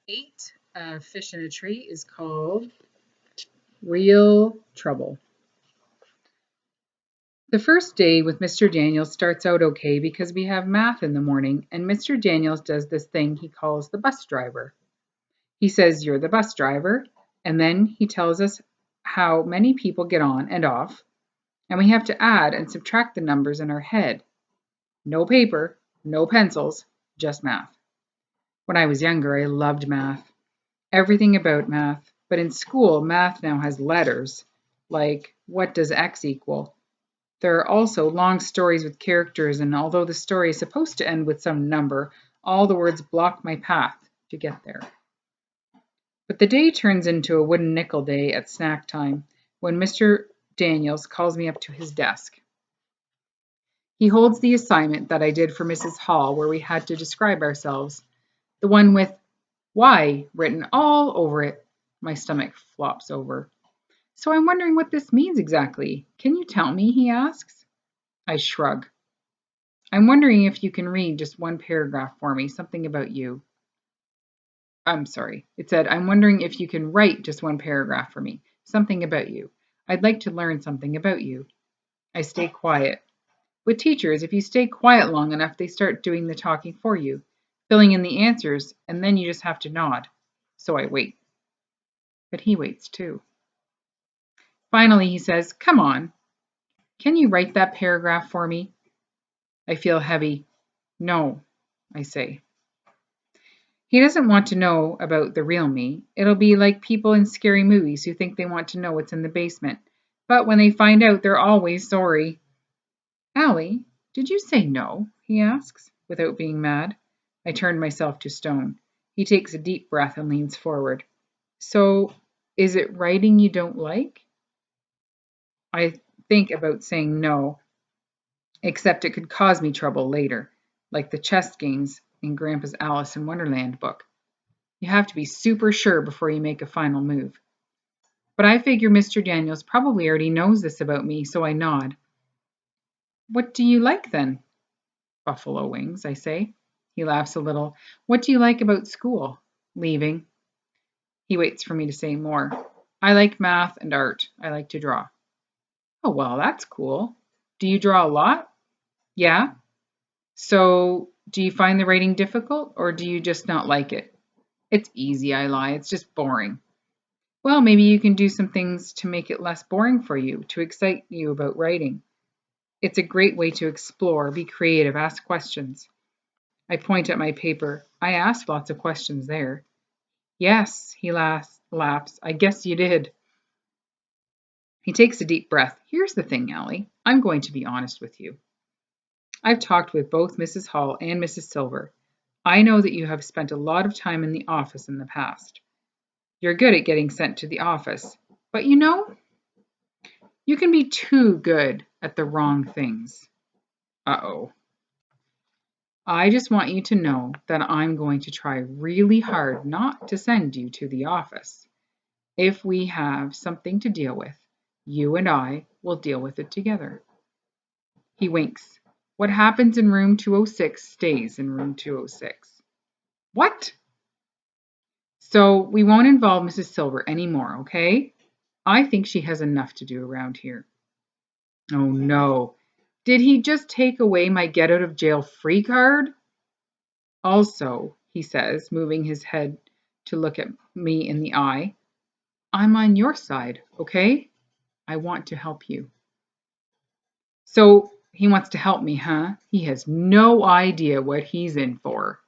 8 Fish in a Tree is called Real Trouble. The first day with Mr. Daniels starts out okay because we have math in the morning, and Mr. Daniels does this thing he calls the bus driver. He says, "You're the bus driver," and then he tells us how many people get on and off, and we have to add and subtract the numbers in our head. No paper, no pencils, just math. When I was younger, I loved math. Everything about math, but in school, math now has letters, like what does X equal? There are also long stories with characters, and although the story is supposed to end with some number, all the words block my path to get there. But the day turns into a wooden nickel day at snack time when Mr. Daniels calls me up to his desk. He holds the assignment that I did for Mrs. Hall where we had to describe ourselves, the one with "why" written all over it. My stomach flops over. "So I'm wondering what this means exactly. Can you tell me?" he asks. I shrug. "I'm wondering if you can read just one paragraph for me, something about you." I'm sorry. It said, "I'm wondering if you can write just one paragraph for me, something about you. I'd like to learn something about you." I stay quiet. With teachers, if you stay quiet long enough, they start doing the talking for you, filling in the answers, and then you just have to nod. So I wait. But he waits too. Finally, he says, "Come on. Can you write that paragraph for me?" I feel heavy. "No," I say. He doesn't want to know about the real me. It'll be like people in scary movies who think they want to know what's in the basement. But when they find out, they're always sorry. "Allie, did you say no?" he asks, without being mad. I turn myself to stone. He takes a deep breath and leans forward. "So, is it writing you don't like?" I think about saying no, except it could cause me trouble later, like the chess games in Grandpa's Alice in Wonderland book. You have to be super sure before you make a final move. But I figure Mr. Daniels probably already knows this about me, so I nod. "What do you like then?" "Buffalo wings," I say. He laughs a little. "What do you like about school?" "Leaving." He waits for me to say more. "I like math and art. I like to draw." "Oh, well, that's cool. Do you draw a lot?" "Yeah." "So, do you find the writing difficult, or do you just not like it?" "It's easy," I lie. "It's just boring." "Well, maybe you can do some things to make it less boring for you, to excite you about writing. It's a great way to explore, be creative, ask questions." I point at my paper. I asked lots of questions there. "Yes," he laughs. "I guess you did." He takes a deep breath. "Here's the thing, Allie. I'm going to be honest with you. I've talked with both Mrs. Hall and Mrs. Silver. I know that you have spent a lot of time in the office in the past. You're good at getting sent to the office, but you can be too good at the wrong things." Uh-oh. "I just want you to know that I'm going to try really hard not to send you to the office. If we have something to deal with, you and I will deal with it together." He winks. "What happens in room 206 stays in room 206. "What?" "So we won't involve Mrs. Silver anymore, okay? I think she has enough to do around here." Oh no. Did he just take away my get out of jail free card? "Also," he says, moving his head to look at me in the eye, "I'm on your side, okay? I want to help you." So he wants to help me, huh? He has no idea what he's in for.